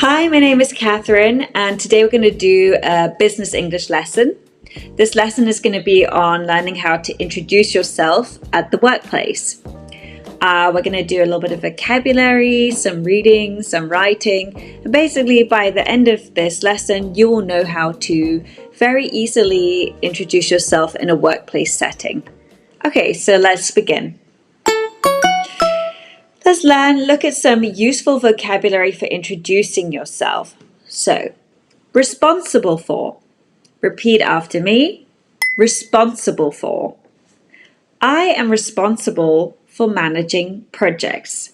Hi, my name is Catherine, and today we're going to do a business English lesson. This lesson is going to be on learning how to introduce yourself at the workplace. We're going to do a little bit of vocabulary, some reading, some writing, and basically by the end of this lesson, you will know how to very easily introduce yourself in a workplace setting. Okay, so let's begin. Let's look at some useful vocabulary for introducing yourself. So, responsible for. Repeat after me. Responsible for. I am responsible for managing projects.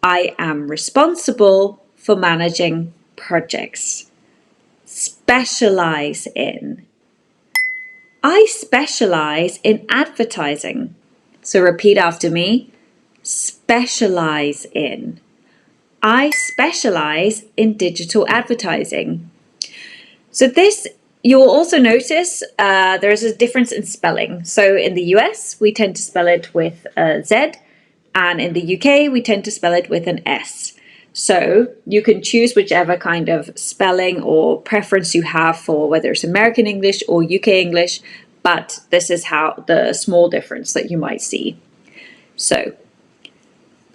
I am responsible for managing projects. Specialize in. I specialize in advertising. So repeat after me. Specialize in. I specialize in digital advertising. So this, you'll also notice there is a difference in spelling. So in the US, we tend to spell it with a Z, and in the UK, we tend to spell it with an S. So you can choose whichever kind of spelling or preference you have for whether it's American English or UK English, but this is how the small difference that you might see. So,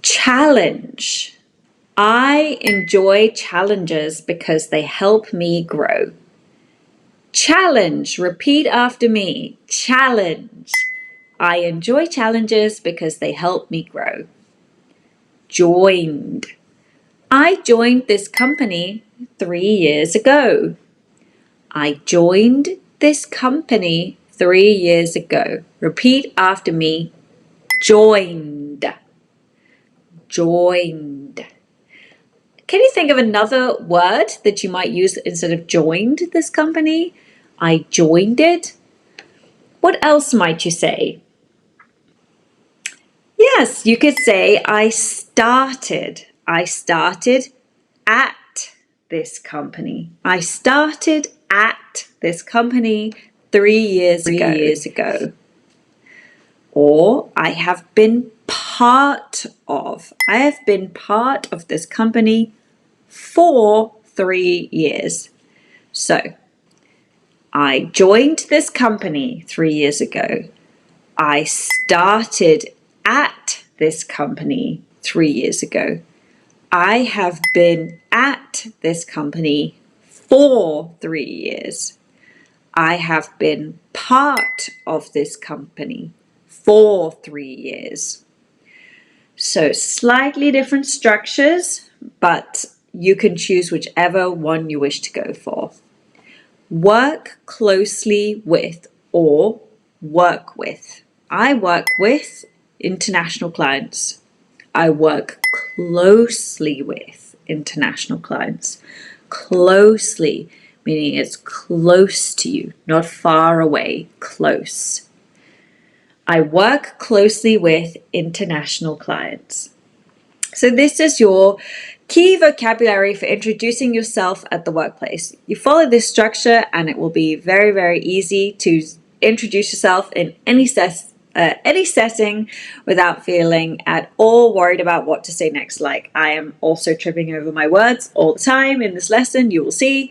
challenge. I enjoy challenges because they help me grow. Challenge. Repeat after me. Challenge. I enjoy challenges because they help me grow. Joined. I joined this company 3 years ago. I joined this company 3 years ago. Repeat after me. Joined. Joined. Can you think of another word that you might use instead of joined this company? I joined it. What else might you say? Yes, you could say I started. I started at this company. I started at this company 3 years ago. Or I have been part of. I have been part of this company for 3 years. So, I joined this company 3 years ago. I started at this company 3 years ago. I have been at this company for 3 years. I have been part of this company for 3 years. So slightly different structures, but you can choose whichever one you wish to go for. Work closely with or work with. I work with international clients. I work closely with international clients. Closely, meaning it's close to you, not far away, close. I work closely with international clients. So this is your key vocabulary for introducing yourself at the workplace. You follow this structure and it will be very, very easy to introduce yourself in any setting without feeling at all worried about what to say next. Like I am also tripping over my words all the time in this lesson. You will see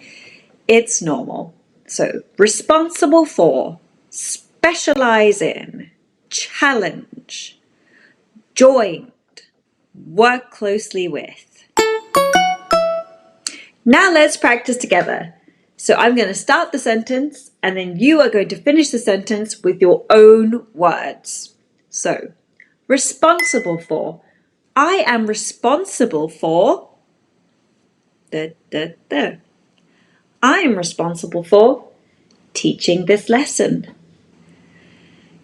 it's normal. So responsible for, specialize in, challenge, joined, work closely with. Now let's practice together. So I'm going to start the sentence and then you are going to finish the sentence with your own words. So, responsible for. I am responsible for. I am responsible for teaching this lesson.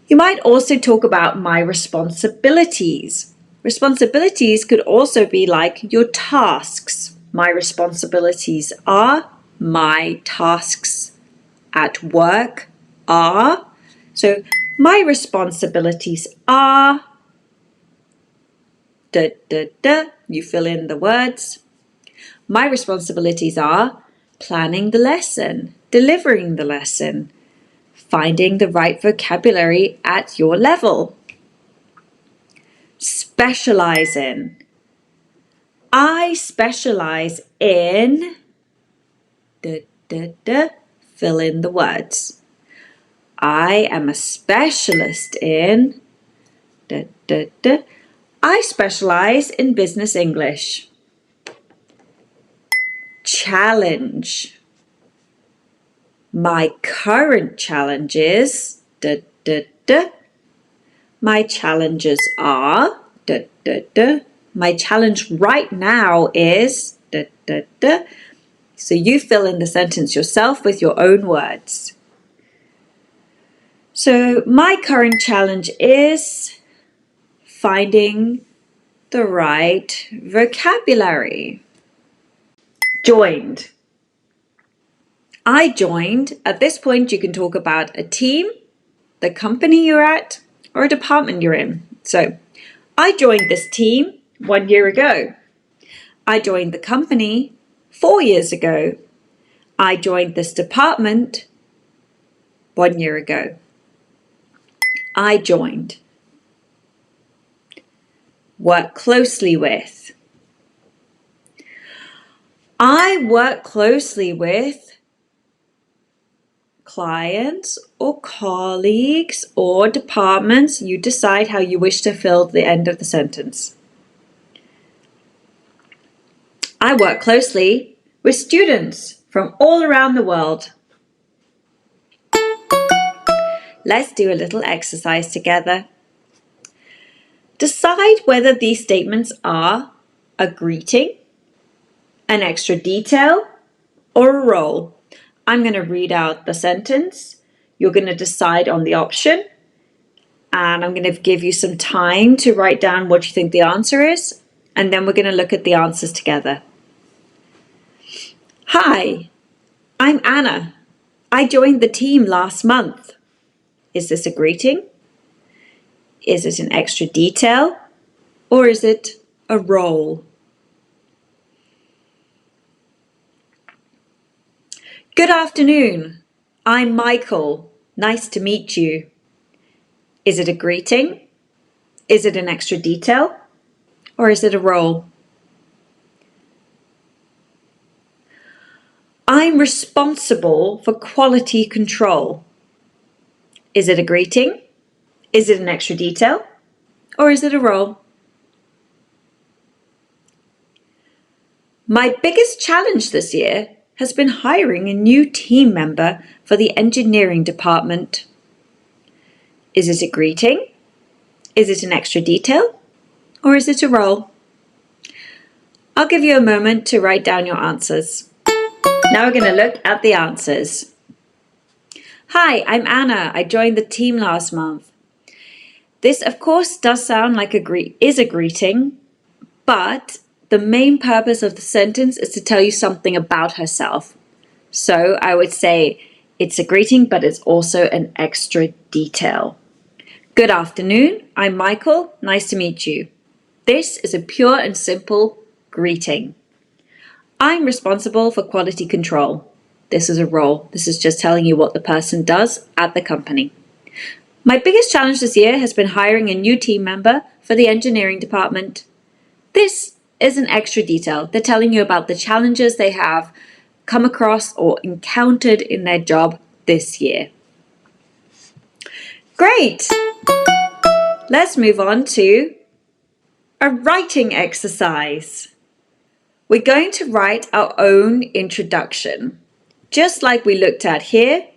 You might also talk about my responsibilities. Responsibilities could also be like your tasks. My responsibilities are, my tasks at work are. So my responsibilities are, you fill in the words. My responsibilities are planning the lesson, delivering the lesson, finding the right vocabulary at your level. Specialize in. I specialize in fill in the words. I am a specialist in I specialize in business English. Challenge. My current challenge is my challenges are my challenge right now is So you fill in the sentence yourself with your own words. So my current challenge is finding the right vocabulary. Joined. I joined. At this point, you can talk about a team, the company you're at, or a department you're in. So, I joined this team 1 year ago. I joined the company 4 years ago. I joined this department 1 year ago. I joined. Work closely with. I work closely with clients or colleagues or departments. You decide how you wish to fill the end of the sentence. I work closely with students from all around the world. Let's do a little exercise together. Decide whether these statements are a greeting, an extra detail, or a role. I'm going to read out the sentence. You're going to decide on the option. And I'm going to give you some time to write down what you think the answer is. And then we're going to look at the answers together. Hi, I'm Anna. I joined the team last month. Is this a greeting? Is it an extra detail? Or is it a role? Good afternoon. I'm Michael. Nice to meet you. Is it a greeting? Is it an extra detail? Or is it a role? I'm responsible for quality control. Is it a greeting? Is it an extra detail? Or is it a role? My biggest challenge this year has been hiring a new team member for the engineering department. Is it a greeting? Is it an extra detail? Or is it a role? I'll give you a moment to write down your answers. Now we're going to look at the answers. Hi, I'm Anna. I joined the team last month. This, of course, does sound like a greeting, but the main purpose of the sentence is to tell you something about herself. So I would say it's a greeting, but it's also an extra detail. Good afternoon. I'm Michael. Nice to meet you. This is a pure and simple greeting. I'm responsible for quality control. This is a role. This is just telling you what the person does at the company. My biggest challenge this year has been hiring a new team member for the engineering department. This is an extra detail. They're telling you about the challenges they have come across or encountered in their job this year. Great! Let's move on to a writing exercise. We're going to write our own introduction, just like we looked at here.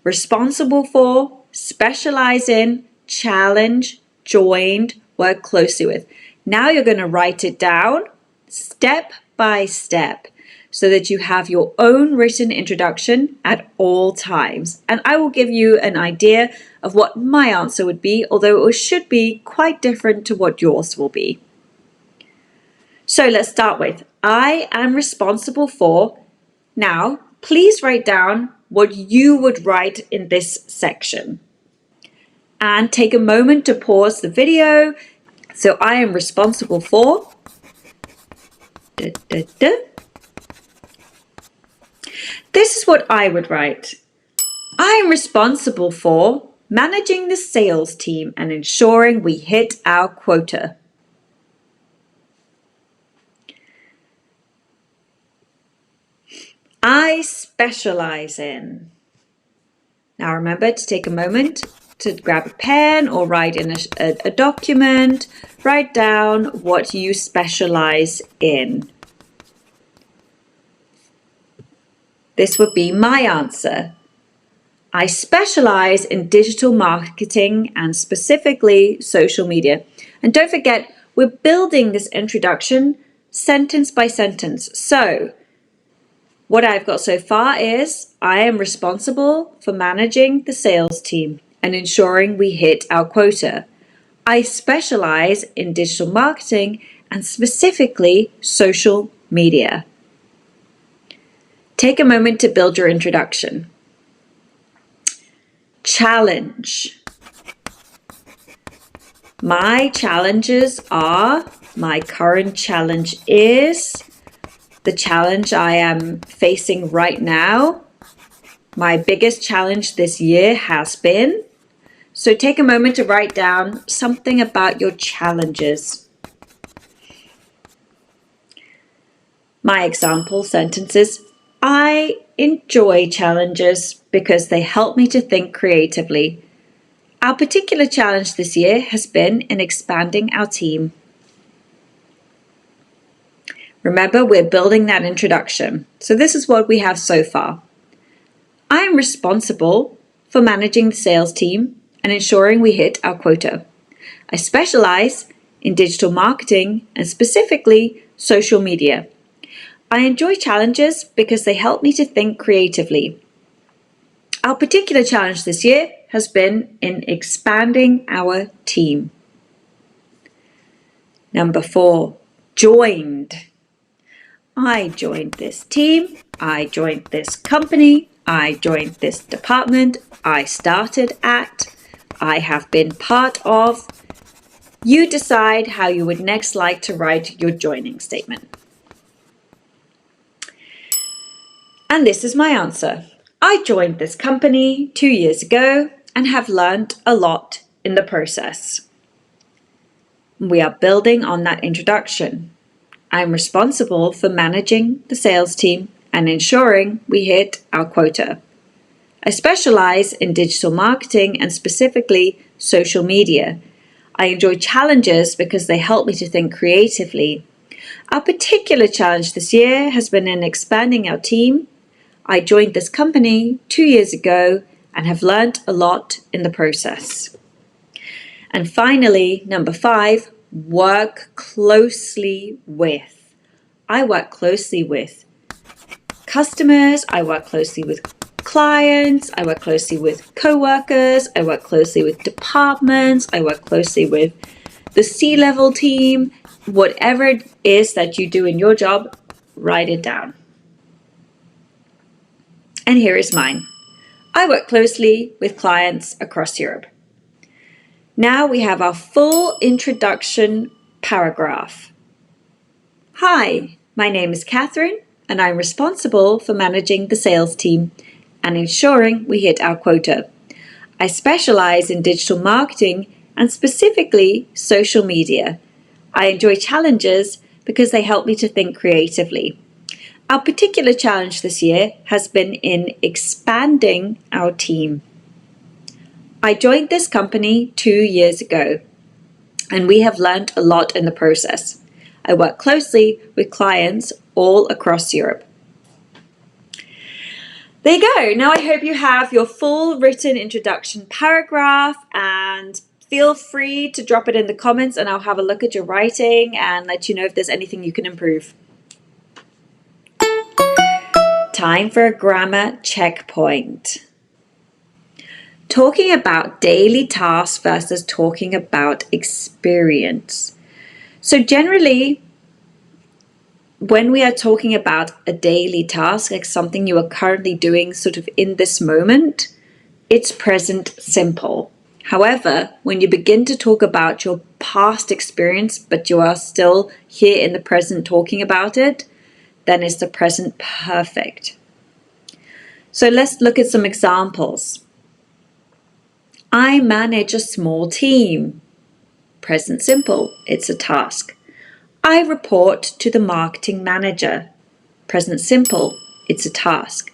Responsible for, specialize in, challenge, joined, work closely with. Now you're going to write it down step by step so that you have your own written introduction at all times. And I will give you an idea of what my answer would be, although it should be quite different to what yours will be. So let's start with, I am responsible for. Now, please write down what you would write in this section. And take a moment to pause the video. So I am responsible for. This is what I would write. I am responsible for managing the sales team and ensuring we hit our quota. I specialize in. Now remember to take a moment to grab a pen or write in a document. Write down what you specialize in. This would be my answer. I specialize in digital marketing and specifically social media. And don't forget, we're building this introduction sentence by sentence. So, what I've got so far is I am responsible for managing the sales team and ensuring we hit our quota. I specialize in digital marketing and specifically social media. Take a moment to build your introduction. Challenge. My challenges are, my current challenge is, the challenge I am facing right now. My biggest challenge this year has been. So take a moment to write down something about your challenges. My example sentences: I enjoy challenges because they help me to think creatively. Our particular challenge this year has been in expanding our team. Remember, we're building that introduction. So this is what we have so far. I am responsible for managing the sales team and ensuring we hit our quota. I specialize in digital marketing and specifically social media. I enjoy challenges because they help me to think creatively. Our particular challenge this year has been in expanding our team. Number 4, joined. I joined this team. I joined this company. I joined this department. I started at. I have been part of. You decide how you would next like to write your joining statement. And this is my answer. I joined this company 2 years ago and have learned a lot in the process. We are building on that introduction. I'm responsible for managing the sales team and ensuring we hit our quota. I specialize in digital marketing and specifically social media. I enjoy challenges because they help me to think creatively. Our particular challenge this year has been in expanding our team. I joined this company 2 years ago and have learned a lot in the process. And finally, number 5, work closely with. I work closely with customers, I work closely with clients, I work closely with co-workers, I work closely with departments, I work closely with the C-level team. Whatever it is that you do in your job, write it down. And here is mine. I work closely with clients across Europe. Now we have our full introduction paragraph. Hi, my name is Catherine, and I'm responsible for managing the sales team and ensuring we hit our quota. I specialize in digital marketing and specifically social media. I enjoy challenges because they help me to think creatively. Our particular challenge this year has been in expanding our team. I joined this company 2 years ago, and we have learned a lot in the process. I work closely with clients all across Europe. There you go. Now I hope you have your full written introduction paragraph, and feel free to drop it in the comments and I'll have a look at your writing and let you know if there's anything you can improve. Time for a grammar checkpoint. Talking about daily tasks versus talking about experience. So generally, when we are talking about a daily task, like something you are currently doing sort of in this moment, it's present simple. However, when you begin to talk about your past experience, but you are still here in the present talking about it, then it's the present perfect. So let's look at some examples. I manage a small team. Present simple, it's a task. I report to the marketing manager. Present simple, It's a task.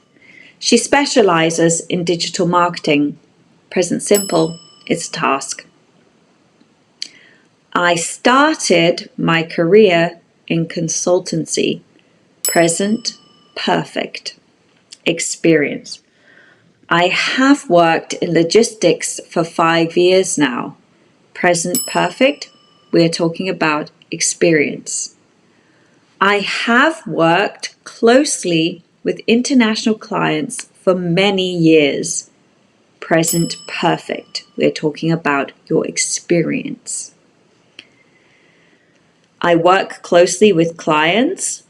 She specializes in digital marketing. Present simple, it's a task. I started my career in consultancy. Present perfect. Experience. I have worked in logistics for 5 years now. Present perfect, we're talking about experience. I have worked closely with international clients for many years. Present perfect, we're talking about your experience. I work closely with clients.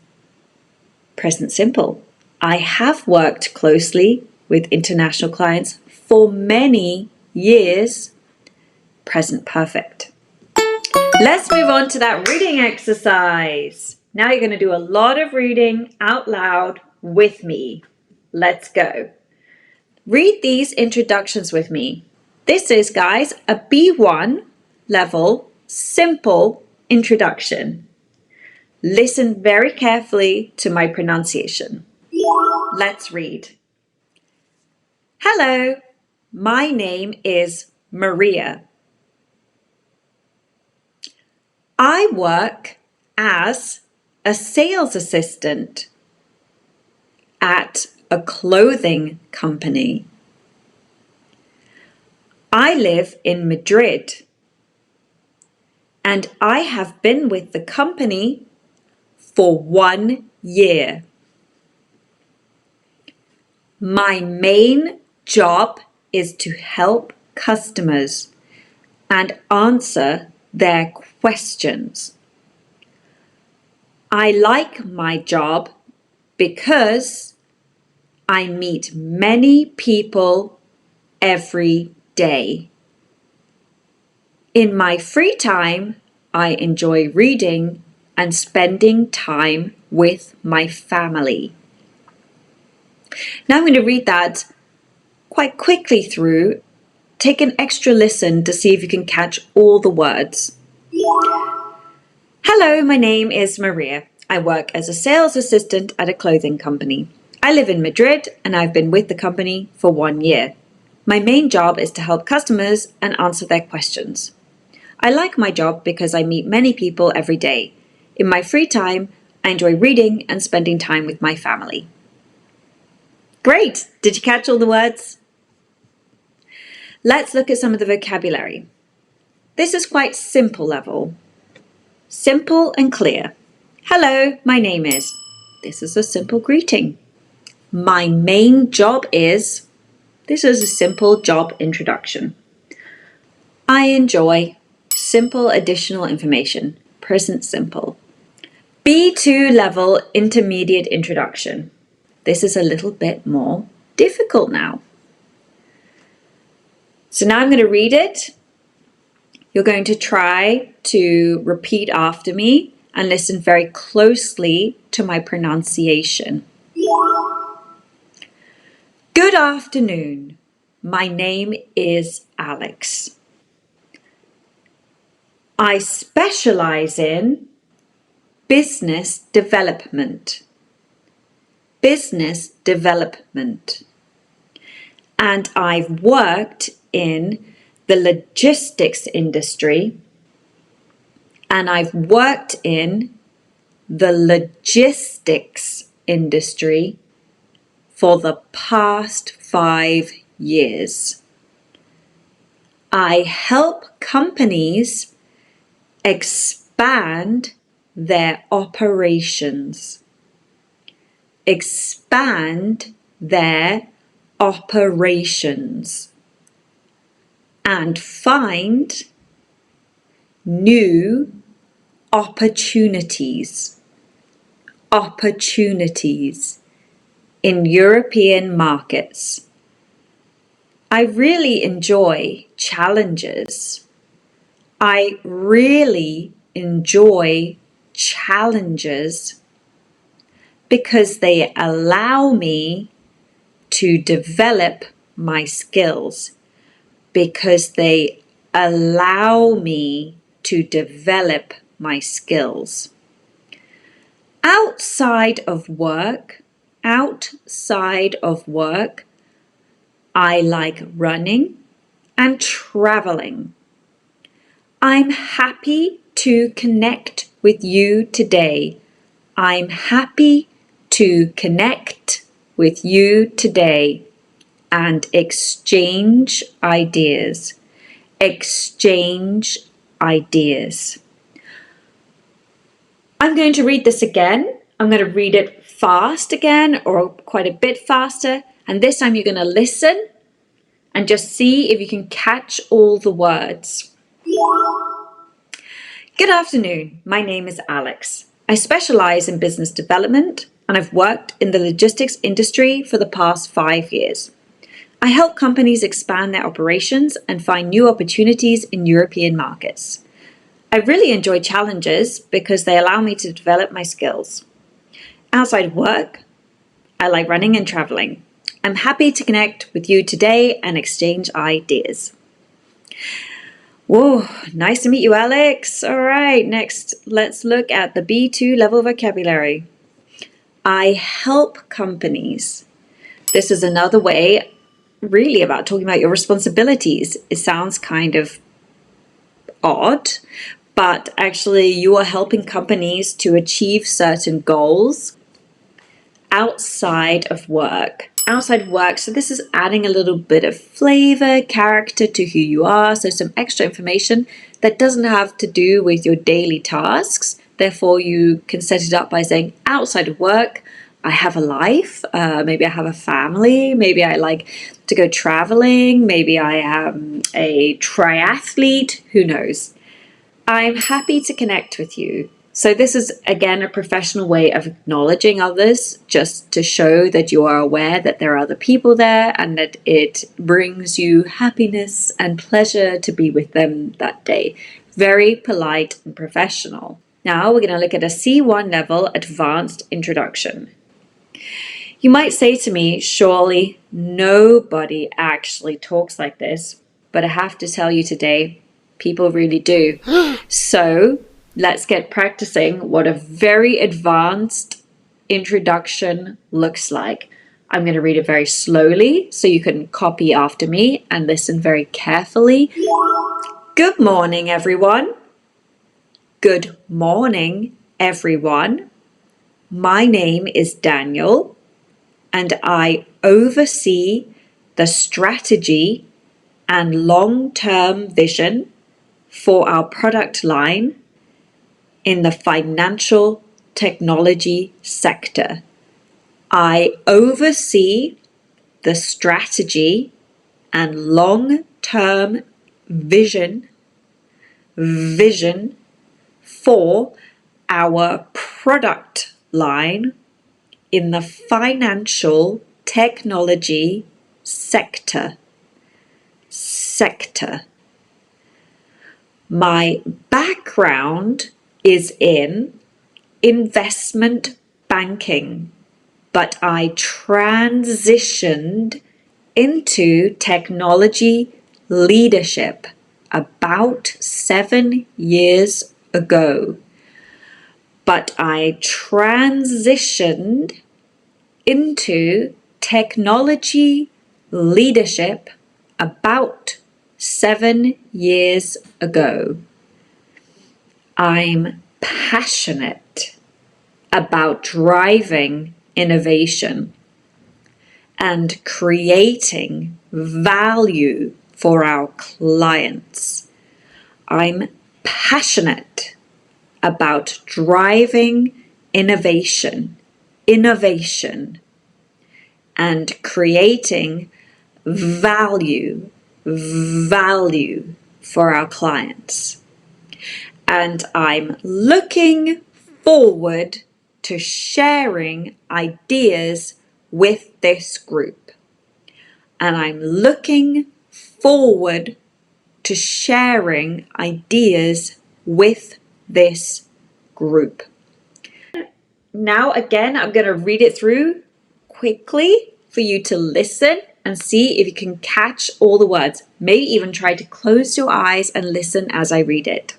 Present simple. I have worked closely with international clients for many years. Present perfect. Let's move on to that reading exercise. Now you're going to do a lot of reading out loud with me. Let's go. Read these introductions with me. This is, guys, a B1 level simple introduction. Listen very carefully to my pronunciation. Let's read. Hello, my name is Maria. I work as a sales assistant at a clothing company. I live in Madrid, and I have been with the company for 1 year. My main job is to help customers and answer their questions. I like my job because I meet many people every day. In my free time, I enjoy reading and spending time with my family. Now I'm going to read that quite quickly through. Take an extra listen to see if you can catch all the words. Hello, my name is Maria. I work as a sales assistant at a clothing company. I live in Madrid and I've been with the company for 1 year. My main job is to help customers and answer their questions. I like my job because I meet many people every day. In my free time, I enjoy reading and spending time with my family. Great! Did you catch all the words? Let's look at some of the vocabulary. This is quite simple level. Simple and clear. Hello, my name is. This is a simple greeting. My main job is. This is a simple job introduction. I enjoy. Simple additional information. Present simple. B2 level intermediate introduction. This is a little bit more difficult now. So now I'm going to read it. You're going to try to repeat after me and listen very closely to my pronunciation. Good afternoon. My name is Alex. I specialize in business development. Business development. And I've worked in the logistics industry, and I've worked in the logistics industry for the past 5 years. I help companies expand their operations. Expand their operations. And find new opportunities. Opportunities in European markets. I really enjoy challenges. I really enjoy challenges because they allow me to develop my skills. Because they allow me to develop my skills. Outside of work, Outside of work, I like running and traveling. I'm happy to connect with you today. I'm happy to connect with you today and exchange ideas. Exchange ideas. I'm going to read this again. I'm going to read it fast again, or quite a bit faster. And this time you're going to listen and just see if you can catch all the words. Good afternoon. My name is Alex. I specialize in business development and I've worked in the logistics industry for the past 5 years. I help companies expand their operations and find new opportunities in European markets. I really enjoy challenges because they allow me to develop my skills. Outside of work, I like running and traveling. I'm happy to connect with you today and exchange ideas. Whoa, nice to meet you, Alex. All right, next, let's look at the B2 level vocabulary. I help companies. This is another way, really, about talking about your responsibilities. It sounds kind of odd, but actually you are helping companies to achieve certain goals outside of work. Outside of work, so this is adding a little bit of flavor, character to who you are, so some extra information that doesn't have to do with your daily tasks. Therefore, you can set it up by saying, outside of work, I have a life, maybe I have a family, maybe I like to go traveling, maybe I am a triathlete, who knows. I'm happy to connect with you. So this is, again, a professional way of acknowledging others, just to show that you are aware that there are other people there and that it brings you happiness and pleasure to be with them that day. Very polite and professional. Now we're going to look at a C1 level advanced introduction. You might say to me, surely nobody actually talks like this, but I have to tell you today, people really do. So let's get practicing what a very advanced introduction looks like. I'm going to read it very slowly so you can copy after me and listen very carefully. Good morning, everyone. Good morning, everyone. My name is Daniel and I oversee the strategy and long-term vision for our product line in the financial technology sector. I oversee the strategy and long-term vision for our product line in the financial technology sector. My background is in investment banking, but I transitioned into technology leadership about 7 years ago. But I transitioned into technology leadership about 7 years ago. I'm passionate about driving innovation and creating value for our clients. I'm passionate about driving innovation and creating value for our clients. And I'm looking forward to sharing ideas with this group. And I'm looking forward to sharing ideas with this group. Now, again, I'm going to read it through quickly for you to listen and see if you can catch all the words. Maybe even try to close your eyes and listen as I read it.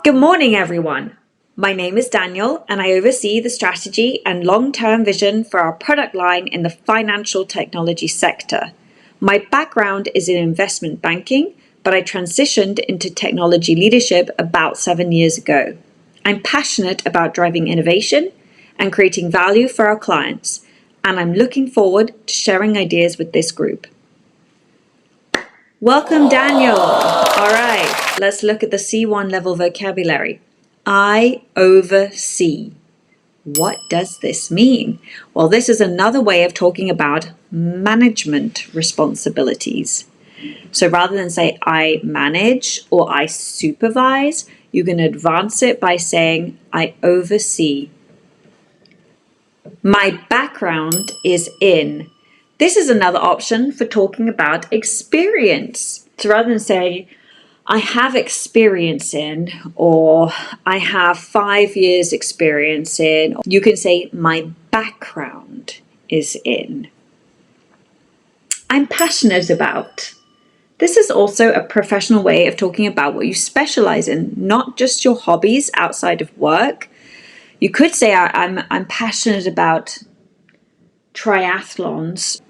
Good morning, everyone. My name is Daniel, and I oversee the strategy and long-term vision for our product line in the financial technology sector. My background is in investment banking, but I transitioned into technology leadership about 7 years ago. I'm passionate about driving innovation and creating value for our clients, and I'm looking forward to sharing ideas with this group. Welcome, Daniel. All right, let's look at the C1 level vocabulary. I oversee. What does this mean? Well, this is another way of talking about management responsibilities. So rather than say I manage or I supervise, you can advance it by saying I oversee. My background is in. This is another option for talking about experience. So rather than say I have experience in, or I have 5 years experience in, you can say my background is in. I'm passionate about. This is also a professional way of talking about what you specialize in, not just your hobbies outside of work. You could say I'm passionate about triathlons,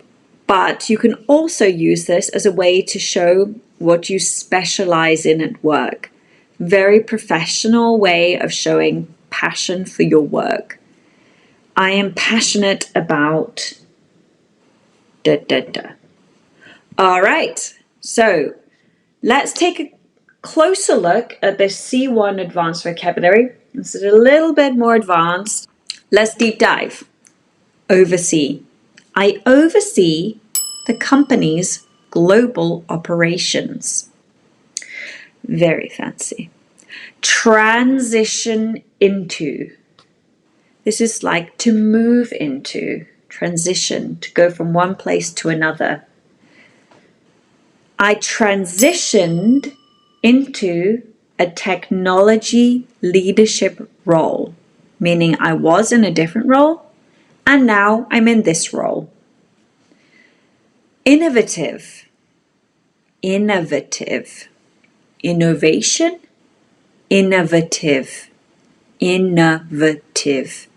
but you can also use this as a way to show what you specialize in at work. Very professional way of showing passion for your work. I am passionate about da da da. All right, so let's take a closer look at this C1 advanced vocabulary. This is a little bit more advanced. Let's deep dive. Oversee. I oversee the company's global operations. Very fancy. Transition into. This is like to move into, transition, to go from one place to another. I transitioned into a technology leadership role, meaning I was in a different role and now I'm in this role. Innovative, innovative, innovation, innovative, innovative.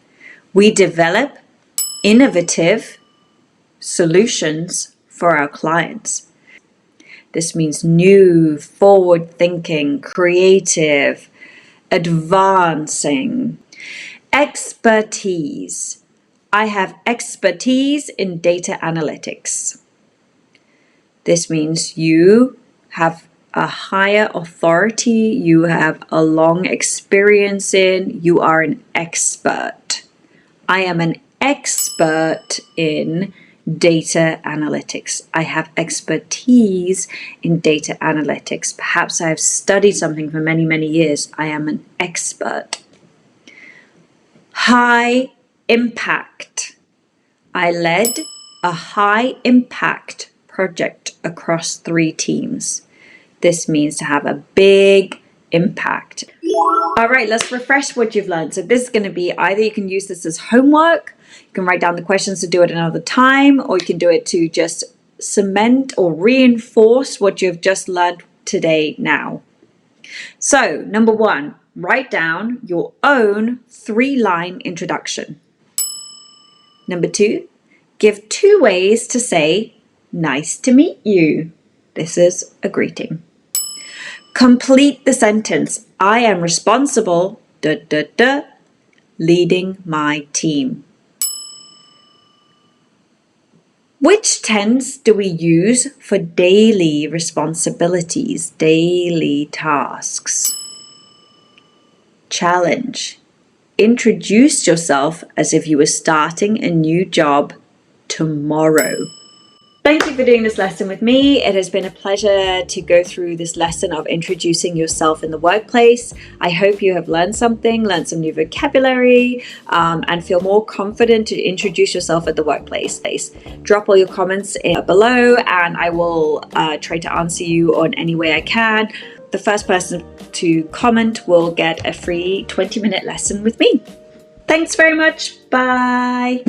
We develop innovative solutions for our clients. This means new, forward-thinking, creative, advancing. Expertise. I have expertise in data analytics. This means you have a higher authority, you have a long experience in, you are an expert. I am an expert in data analytics. I have expertise in data analytics. Perhaps I have studied something for many, many years. I am an expert. High impact. I led a high impact project across 3 teams. This means to have a big impact. All right, let's refresh what you've learned. So this is going to be either you can use this as homework, you can write down the questions to do it another time, or you can do it to just cement or reinforce what you've just learned today now. So number 1, write down your own 3-line introduction. Number 2, give 2 ways to say nice to meet you. This is a greeting. Complete the sentence. I am responsible, leading my team. Which tense do we use for daily responsibilities, daily tasks? Challenge. Introduce yourself as if you were starting a new job tomorrow. Thank you for doing this lesson with me. It has been a pleasure to go through this lesson of introducing yourself in the workplace. I hope you have learned something, learned some new vocabulary, and feel more confident to introduce yourself at the workplace. Drop all your comments below and I will try to answer you on any way I can. The first person to comment will get a free 20-minute lesson with me. Thanks very much. Bye.